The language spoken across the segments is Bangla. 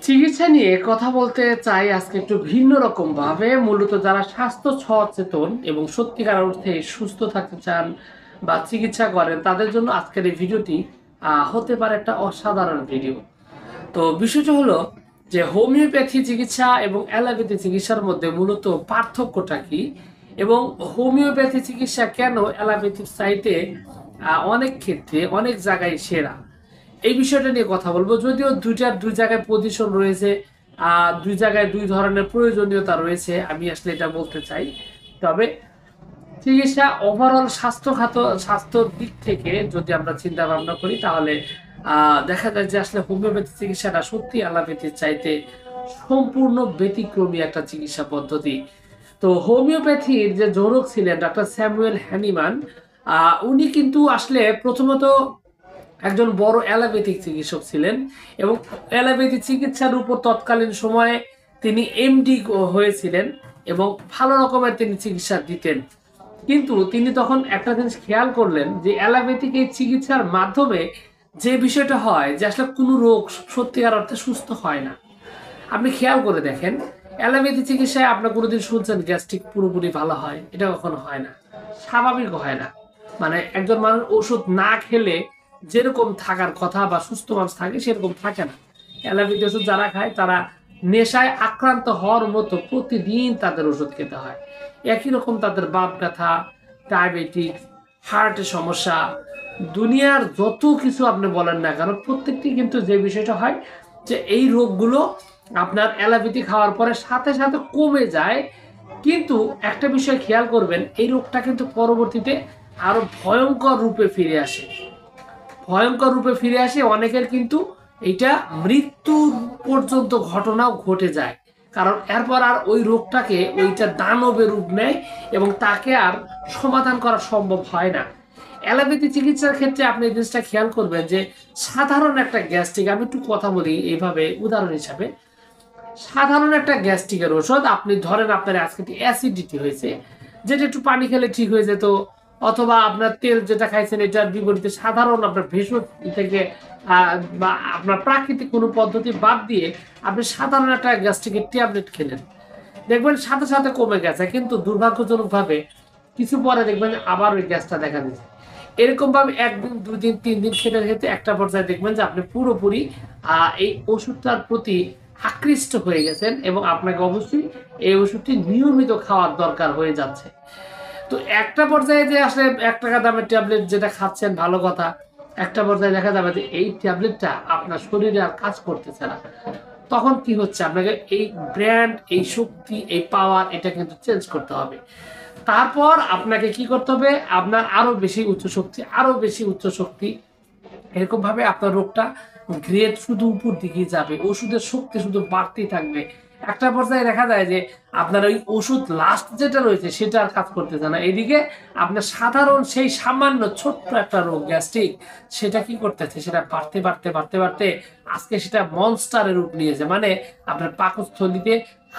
চিকিৎসা নিয়ে কথা বলতে চাই আজকে একটু ভিন্ন রকম ভাবে। মূলত যারা স্বাস্থ্য সচেতন এবং সত্যিকার অর্থে সুস্থ থাকতে চান বা চিকিৎসা করেন তাদের জন্য আজকের এই ভিডিওটি হতে পারে একটা অসাধারণ ভিডিও। তো বিষয়টা হলো যে হোমিওপ্যাথি চিকিৎসা এবং অ্যালোপ্যাথি চিকিৎসার মধ্যে মূলত পার্থক্যটা কি, এবং হোমিওপ্যাথি চিকিৎসা কেন অ্যালোপ্যাথির চাইতে অনেক ক্ষেত্রে অনেক জায়গায় সেরা, এই বিষয়টা নিয়ে কথা বলবো। যদিও দুই জায়গায় পজিশন রয়েছে, দুই জায়গায় দুই ধরনের প্রয়োজনীয়তা রয়েছে, আমি আসলে এটা বলতে চাই। তবে চিকিৎসা ওভারঅল স্বাস্থ্যর দিক থেকে যদি আমরা চিন্তা ভাবনা করি তাহলে দেখা যায় যে আসলে হোমিওপ্যাথি চিকিৎসাটা সত্যি অ্যালোপ্যাথির চাইতে সম্পূর্ণ ব্যতিক্রমী একটা চিকিৎসা পদ্ধতি। তো হোমিওপ্যাথির যে জনক ছিলেন ডক্টর স্যামুয়েল হ্যানিমান, উনি কিন্তু আসলে প্রথমত একজন বড় অ্যালোপ্যাথিক চিকিৎসক ছিলেন এবং অ্যালোপ্যাথি চিকিৎসার উপর তৎকালীন সময়ে তিনি এমডি হয়েছিলেন এবং ভালো রকমের তিনি চিকিৎসা দিতেন। কিন্তু তিনি তখন একটা জিনিস খেয়াল করলেন যে অ্যালোপ্যাথিক এই চিকিৎসার মাধ্যমে যে বিষয়টা হয় যে আসলে কোনো রোগ সত্যিকার অর্থে সুস্থ হয় না। আপনি খেয়াল করে দেখেন, অ্যালোপ্যাথি চিকিৎসায় আপনার কোনোদিন শুনছেন গ্যাস্ট্রিক পুরোপুরি ভালো হয়? এটা কখনো হয় না, স্বাভাবিক হয় না। মানে একজন মানুষ ওষুধ না খেলে যেরকম থাকার কথা বা সুস্থ মানুষ থাকে সেরকম থাকে না। অ্যালোপ্যাথি ওষুধ যারা খায় তারা নেশায় আক্রান্ত হওয়ার মতো প্রতিদিন তাদের ওষুধ খেতে হয়। একই রকম তাদের বাত ব্যথা, ডায়াবেটিস, হার্টের সমস্যা, দুনিয়ার যত কিছু আপনি বলেন না কেন প্রত্যেকটি কিন্তু যে বিষয়টা হয় যে এই রোগগুলো আপনার অ্যালোপ্যাথি খাওয়ার পরে সাথে সাথে কমে যায়। কিন্তু একটা বিষয় খেয়াল করবেন, এই রোগটা কিন্তু পরবর্তীতে আরো ভয়ঙ্কর রূপে ফিরে আসে। অনেকের কিন্তু এটা মৃত্যু পর্যন্ত ঘটনাও ঘটে যায়, কারণ এরপর আর ওই রোগটাকে ওইটা দানবের রূপ নেয় এবং তাকে আর সমাধান করা সম্ভব হয় না। অ্যালোপ্যাথি চিকিৎসার ক্ষেত্রে আপনি এই জিনিসটা খেয়াল করবেন যে সাধারণ একটা গ্যাস্ট্রিক, আমি একটু কথা বলি এইভাবে উদাহরণ হিসাবে, সাধারণ একটা গ্যাস্ট্রিকের ওষুধ আপনি ধরেন আপনার আজকে অ্যাসিডিটি হয়েছে, যেটা একটু পানি খেলে ঠিক হয়ে যেত, অথবা আপনার তেল যেটা খাইছেন এটার বিপরীতে সাধারণ আপনার ভেষজ থেকে বা আপনার প্রাকৃতিক কোনো পদ্ধতি বাদ দিয়ে আপনি সাধারণ একটা গ্যাস্ট্রিকের ট্যাবলেট খেলেন, দেখবেন সাথে সাথে কমে গেছে। কিন্তু দুর্ভাগ্যজনকভাবে কিছু পরে দেখবেন আবার ওই গ্যাসটা দেখা দিচ্ছে। এরকম ভাবে একদিন, দুই দিন, 3 দিন খেতে খেতে একটা পর্যায়ে দেখবেন যে আপনি পুরোপুরি এই ওষুধটার প্রতি আকৃষ্ট হয়ে গেছেন এবং আপনাকে অবশ্যই এই ওষুধটি নিয়মিত খাওয়ার দরকার হয়ে যাচ্ছে। তো একটা পর্যায়ে যে আসলে 1 টাকা দামের ট্যাবলেট যেটা খাচ্ছেন ভালো কথা, একটা পর্যায়ে দেখা যাবে যে এই ট্যাবলেটটা আপনার শরীরে আর কাজ করতেছে না। তখন কি হচ্ছে, আপনাকে এই ব্র্যান্ড, এই শক্তি, এই পাওয়ার এটা কিন্তু চেঞ্জ করতে হবে। তারপর আপনাকে কি করতে হবে, আপনার আরো বেশি উচ্চ শক্তি, এরকম ভাবে আপনার রোগটা গ্রেড শুধু উপর দিকে যাবে, ওষুধের শক্তি শুধু বাড়তেই থাকবে। একটা পর্যায়ে দেখা যায় যে আপনার ওই ওষুধ লাস্ট যেটা রয়েছে সেটা আর কাজ করতেছে না, এদিকে আপনার সাধারণ সেই সামান্য ছোট্ট একটা রোগ গ্যাস্ট্রিক, সেটা কি করতেছে, সেটা বাড়তে বাড়তে বাড়তে বাড়তে আজকে সেটা মনস্টারের রূপ নিয়েছে। মানে আপনার পাকস্থলীতে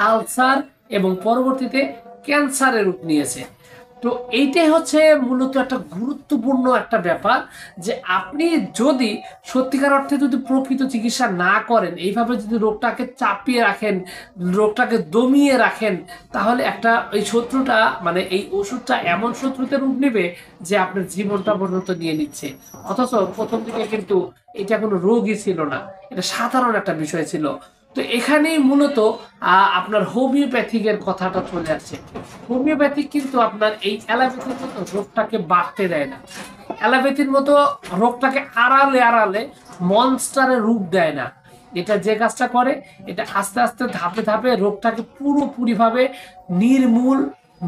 আলসার এবং পরবর্তীতে ক্যান্সারের রূপ নিয়েছে। তো এইটাই হচ্ছে মূলত একটা গুরুত্বপূর্ণ একটা ব্যাপার, যে আপনি যদি সত্যিকার অর্থে যদি প্রকৃত চিকিৎসা না করেন, এইভাবে যদি রোগটাকে চাপিয়ে রাখেন, রোগটাকে দমিয়ে রাখেন, তাহলে একটা এই শত্রুটা মানে এই ওষুধটা এমন শত্রুতে রূপ নেবে যে আপনার জীবনটা পর্যন্ত নিয়ে নিচ্ছে। অথচ প্রথম দিকে কিন্তু এটা কোনো রোগই ছিল না, এটা সাধারণ একটা বিষয় ছিল। তো এখানেই মূলত আপনার হোমিওপ্যাথিকের কথাটা চলে আসছে। হোমিওপ্যাথিক কিন্তু আপনার এই অ্যালোপ্যাথির মতো রোগটাকে বাড়তে দেয় না, অ্যালোপ্যাথির মতো রোগটাকে আড়ালে আড়ালে মনস্টারের রূপ দেয় না। এটা যে কাজটা করে, এটা আস্তে আস্তে ধাপে ধাপে রোগটাকে পুরোপুরিভাবে নির্মূল,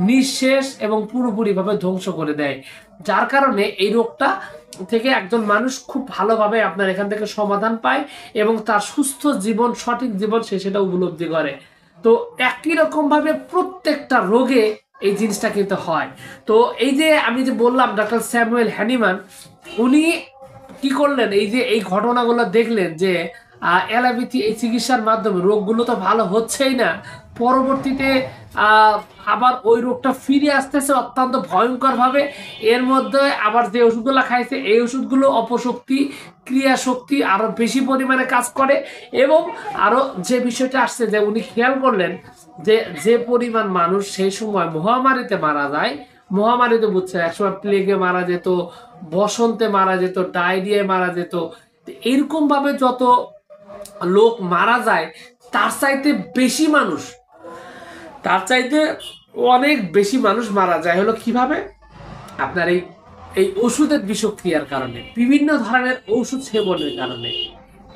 নিঃশেষ এবং পুরোপুরিভাবে ধ্বংস করে দেয়। যার কারণে এই রোগটা থেকে একজন মানুষ খুব ভালোভাবে আপনার এখান থেকে সমাধান পায় এবং তার সুস্থ জীবন, সঠিক জীবন সে সেটা উপলব্ধি করে। তো একই রকম ভাবে প্রত্যেকটা রোগে এই জিনিসটা কিন্তু হয়। তো এই যে আমি যে বললাম ডক্টর স্যামুয়েল হ্যানিমান, উনি কি করলেন, এই যে এই ঘটনাগুলো দেখলেন যে অ্যালোপ্যাথি এই চিকিৎসার মাধ্যমে রোগগুলো তো ভালো হচ্ছেই না, পরবর্তীতে আবার ওই রোগটা ফিরে আসতেছে অত্যন্ত ভয়ঙ্করভাবে। এর মধ্যে আবার যে ওষুধগুলো খাইছে এই ওষুধগুলো অপশক্তি ক্রিয়া শক্তি আরো বেশি পরিমাণে কাজ করে। এবং আরো যে বিষয়টা আসছে যে উনি খেয়াল করলেন যে যে পরিমাণ মানুষ সেই সময় মহামারীতে মারা যায়, মহামারীতে বুঝছে একসময় প্লেগে মারা যেত, বসন্তে মারা যেত, ডায়রিয়ায় মারা যেত, এরকম ভাবে যত লোক মারা যায় তার চাইতে বেশি মানুষ, তার চাইতে অনেক বেশি মানুষ মারা যায় হলো কিভাবে, আপনার এই এই ওষুধের বিষক্রিয়ার কারণে, বিভিন্ন ধরনের ওষুধ সেবনের কারণে।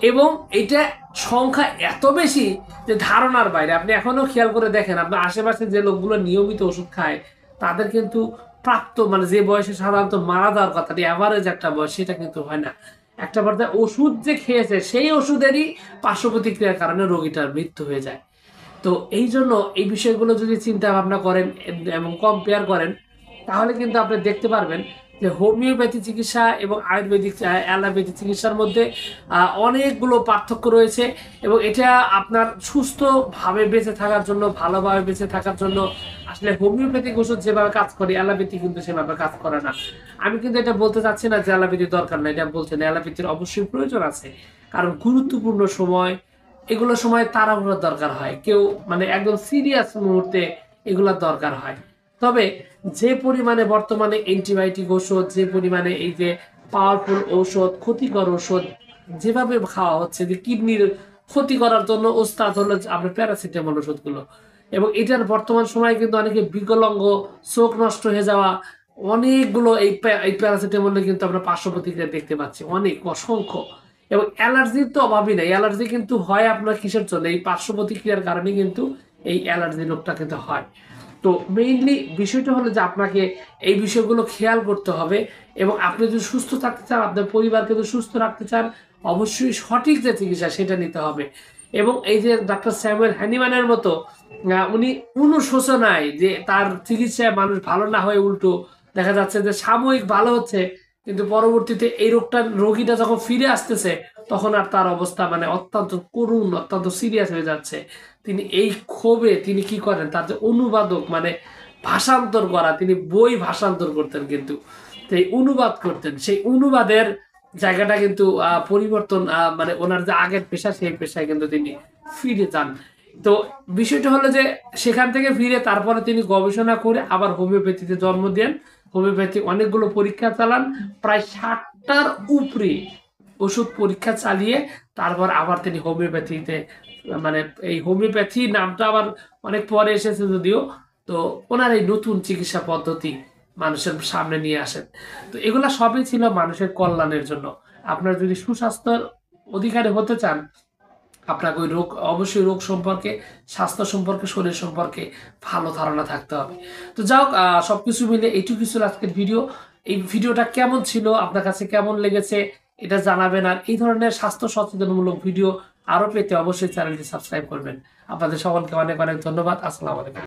এবং এটা সংখ্যা এত বেশি যে ধারণার বাইরে। আপনি এখনো খেয়াল করে দেখেন আপনার আশেপাশে যে লোকগুলো নিয়মিত ওষুধ খায় তাদের কিন্তু প্রাপ্ত মানে যে বয়সে সাধারণত মারা যাওয়ার কথা, অ্যাভারেজ একটা বয়স, সেটা কিন্তু হয় না। একটা পর্যায়ে ওষুধ যে খেয়েছে সেই ওষুধেরই পার্শ্ব প্রতিক্রিয়ার কারণে রোগীটার মৃত্যু হয়ে যায়। তো এই জন্য এই বিষয়গুলো যদি চিন্তা ভাবনা করেন এবং কম্পেয়ার করেন তাহলে কিন্তু আপনি দেখতে পারবেন যে হোমিওপ্যাথি চিকিৎসা এবং আয়ুর্বেদিক অ্যালোপ্যাথি চিকিৎসার মধ্যে অনেকগুলো পার্থক্য রয়েছে। এবং এটা আপনার সুস্থভাবে বেঁচে থাকার জন্য, ভালোভাবে বেঁচে থাকার জন্য আসলে হোমিওপ্যাথিক ওষুধ যেভাবে কাজ করে অ্যালোপ্যাথি কিন্তু সেভাবে কাজ করে না। আমি কিন্তু এটা বলতে চাচ্ছি না যে অ্যালোপ্যাথির দরকার না, এটা বলছি না, অ্যালোপ্যাথির অবশ্যই প্রয়োজন আছে। কারণ গুরুত্বপূর্ণ সময় এগুলো সময় তাড়াহুড়োর দরকার হয়, কেউ মানে একদম সিরিয়াস মুহূর্তে এগুলোর দরকার হয়। তবে যে পরিমাণে বর্তমানে অ্যান্টিবায়োটিক ওষুধ, যে পরিমাণে এই যে পাওয়ারফুল ঔষধ, ক্ষতিকর ওষুধ যেভাবে খাওয়া হচ্ছে, যে কিডনির ক্ষতি করার জন্য ওস্তাদ হলো আপনার প্যারাসিটামল ওষুধগুলো। এবং এটার বর্তমান সময়ে কিন্তু অনেকে বিকলাঙ্গ, চোখ নষ্ট হয়ে যাওয়া, অনেকগুলো এই প্যারাসিটামলে কিন্তু আমরা পার্শ্ব প্রতিক্রিয়া দেখতে পাচ্ছি, অনেক অসংখ্য। এবং অ্যালার্জির তো অভাবই নাই, অ্যালার্জি কিন্তু হয় আপনার কিসের জন্য, এই পার্শ্ব প্রতিক্রিয়ার কারণে কিন্তু এই অ্যালার্জি রোগটা কিন্তু হয়। তো মেইনলি বিষয়টা হলো যে আপনাকে এই বিষয়গুলো খেয়াল করতে হবে। এবং আপনি যদি সুস্থ থাকতে চান, আপনার পরিবারকে যদি সুস্থ রাখতে চান, অবশ্যই সঠিক যে চিকিৎসা সেটা নিতে হবে। এবং এই যে ডাক্তার স্যামুয়েল হ্যানিম্যানের মতো উনি অনুশোচনায় যে তার চিকিৎসায় মানুষ ভালো না হয়ে উল্টো দেখা যাচ্ছে যে সাময়িক ভালো হচ্ছে, কিন্তু পরবর্তীতে এই রোগীটা যখন ফিরে আসতেছে তখন আর তার অবস্থা মানে অত্যন্ত করুণ, অত্যন্ত সিরিয়াস হয়ে যাচ্ছে। তিনি এই ক্ষোভে তিনি কি করেন, তার যে অনুবাদক মানে ভাষান্তর করা, তিনি বই ভাষান্তর করতেন, কিন্তু এই অনুবাদ করতেন, সেই অনুবাদের জায়গাটা কিন্তু পরিবর্তন মানে ওনার যে আগের পেশা সেই পেশায় কিন্তু তিনি ফিরে যান। তো বিষয়টা হলো যে সেখান থেকে ফিরে তারপরে তিনি গবেষণা করে আবার হোমিওপ্যাথিতে জন্ম দেন। হোমিওপ্যাথি অনেকগুলো পরীক্ষা চালান, প্রায় 60টার উপরে ওষুধ পরীক্ষা চালিয়ে তারপর আবার তিনি হোমিওপ্যাথিতে মানে এই হোমিওপ্যাথি নামটা আবার অনেক পরে এসেছে যদিও, তো ওনার এই নতুন চিকিৎসা পদ্ধতি মানুষের সামনে নিয়ে আসেন। তো এগুলা সবই ছিল মানুষের কল্যাণের জন্য। আপনার যদি সুস্বাস্থ্যের অধিকারী হতে চান, আপনাকে ওই অবশ্যই রোগ সম্পর্কে, স্বাস্থ্য সম্পর্কে, শরীর সম্পর্কে ভালো ধারণা থাকতে হবে। তো যাই হোক, সবকিছু মিলে এইটুকু ছিল আজকের ভিডিও। এই ভিডিওটা কেমন ছিল, আপনার কাছে কেমন লেগেছে এটা জানাবেন। আর এই ধরনের স্বাস্থ্য সচেতনমূলক ভিডিও আরো পেতে অবশ্যই চ্যানেলটি সাবস্ক্রাইব করবেন। আপনাদের সকলকে অনেক অনেক ধন্যবাদ। আসসালামু আলাইকুম।